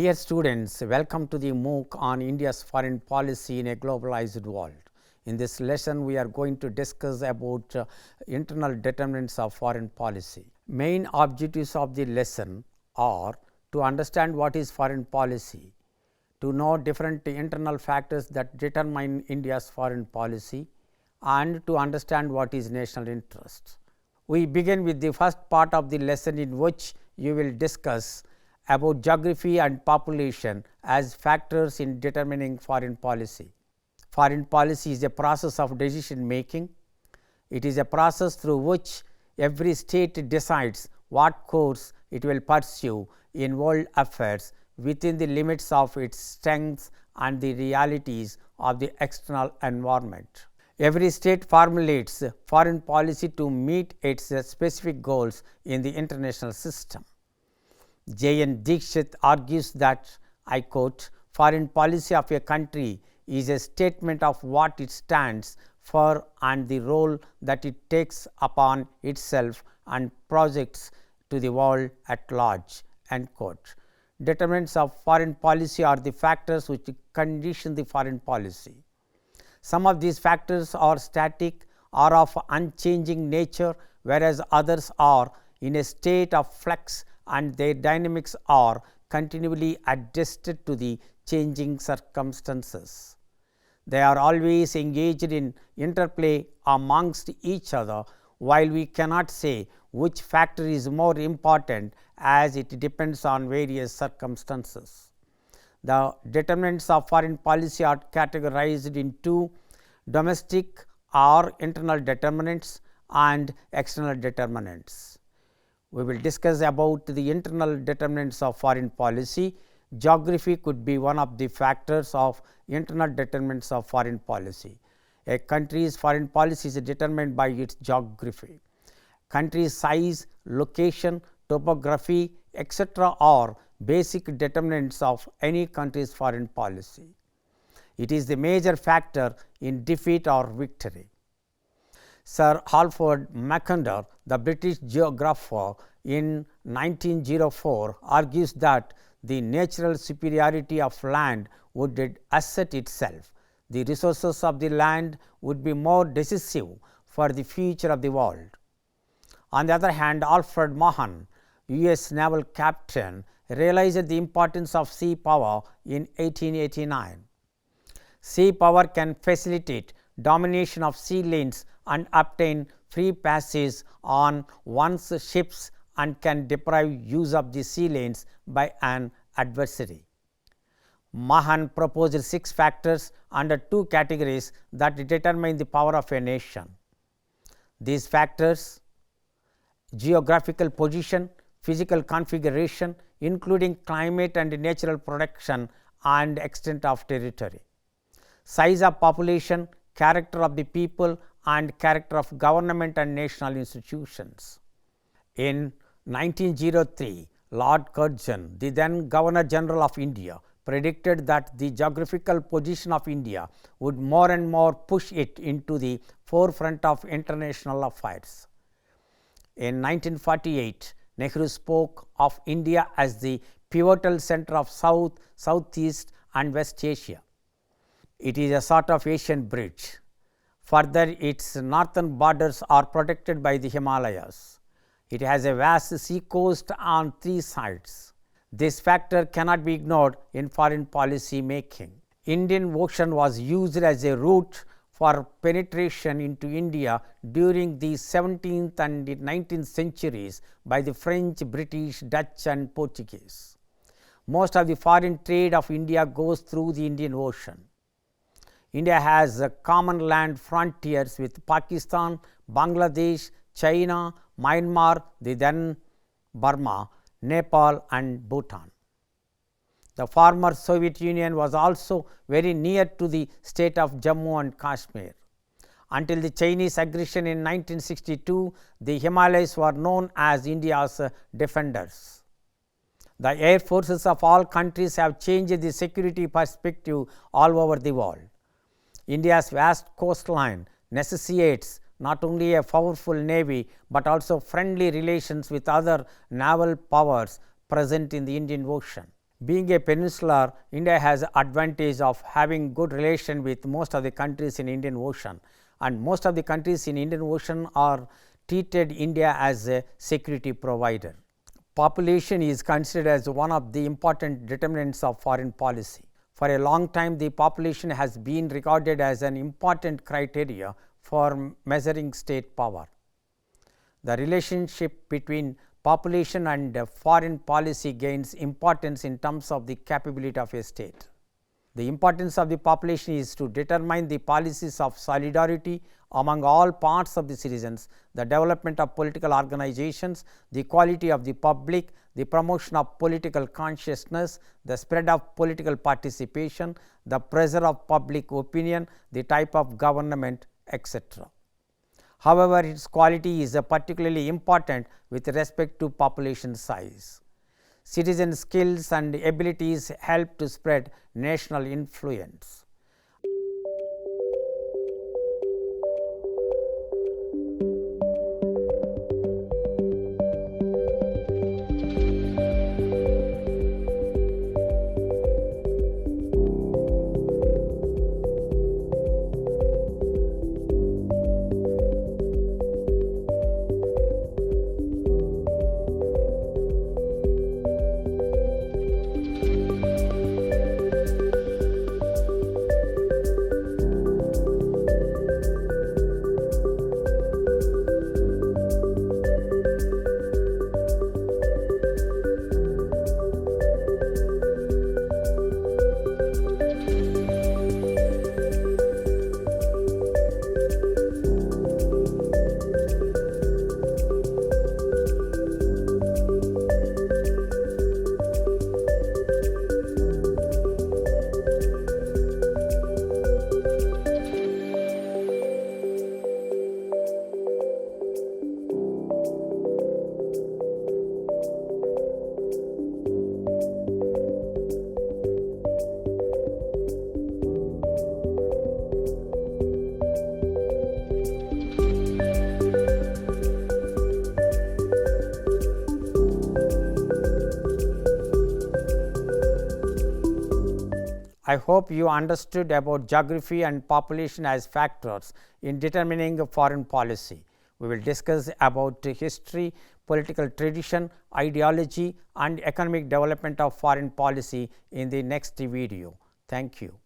Dear students, welcome to the MOOC on India's foreign policy in a globalized world. In this lesson, we are going to discuss about internal determinants of foreign policy. Main objectives of the lesson are to understand what is foreign policy, to know different internal factors that determine India's foreign policy, and to understand what is national interest. We begin with the first part of the lesson, in which you will discuss about geography and population as factors in determining foreign policy. Foreign policy is a process of decision making. It is a process through which every state decides what course it will pursue in world affairs within the limits of its strengths and the realities of the external environment. Every state formulates foreign policy to meet its specific goals in the international system. J.N. Dixit argues that, I quote, "Foreign policy of a country is a statement of what it stands for and the role that it takes upon itself and projects to the world at large." End quote. Determinants of foreign policy are the factors which condition the foreign policy. Some of these factors are static or of unchanging nature, whereas others are in a state of flux and their dynamics are continually adjusted to the changing circumstances. They are always engaged in interplay amongst each other, while we cannot say which factor is more important, as it depends on various circumstances. The determinants of foreign policy are categorized into domestic or internal determinants and external determinants. We will discuss about the internal determinants of foreign policy. Geography could be one of the factors of internal determinants of foreign policy. A country's foreign policy is determined by its geography. Country size, location, topography, etc. are basic determinants of any country's foreign policy. It is the major factor in defeat or victory. Sir Halford Mackinder, the British geographer, in 1904 argues that the natural superiority of land would assert itself. The resources of the land would be more decisive for the future of the world. On the other hand, Alfred Mahan, U.S. naval captain, realized the importance of sea power in 1889. Sea power can facilitate domination of sea lanes and obtain free passage on one's ships, and can deprive use of the sea lanes by an adversary. Mahan proposed 6 factors under 2 categories that determine the power of a nation. These factors: geographical position, physical configuration, including climate and natural production, and extent of territory; size of population, character of the people, and character of government and national institutions. In 1903, Lord Curzon, the then Governor General of India, predicted that the geographical position of India would more and more push it into the forefront of international affairs. In 1948, Nehru spoke of India as the pivotal center of South, Southeast and West Asia. It is a sort of Asian bridge. Further, its northern borders are protected by the Himalayas. It has a vast sea coast on 3 sides. This factor cannot be ignored in foreign policy making. Indian Ocean was used as a route for penetration into India during the 17th and 19th centuries by the French, British, Dutch and Portuguese. Most of the foreign trade of India goes through the Indian Ocean. India has common land frontiers with Pakistan, Bangladesh, China, Myanmar, the then Burma, Nepal and Bhutan. The former Soviet Union was also very near to the state of Jammu and Kashmir. Until the Chinese aggression in 1962, the Himalayas were known as India's defenders. The air forces of all countries have changed the security perspective all over the world. India's vast coastline necessitates not only a powerful navy, but also friendly relations with other naval powers present in the Indian Ocean. Being a peninsular, India has advantage of having good relation with most of the countries in Indian Ocean, and most of the countries in Indian Ocean are treated India as a security provider. Population is considered as one of the important determinants of foreign policy. For a long time, the population has been regarded as an important criteria for measuring state power. The relationship between population and foreign policy gains importance in terms of the capability of a state. The importance of the population is to determine the policies of solidarity among all parts of the citizens, the development of political organizations, the quality of the public, the promotion of political consciousness, the spread of political participation, the pressure of public opinion, the type of government, etc. However, its quality is particularly important with respect to population size. Citizen skills and abilities help to spread national influence. I hope you understood about geography and population as factors in determining foreign policy. We will discuss about history, political tradition, ideology and economic development of foreign policy in the next video. Thank you.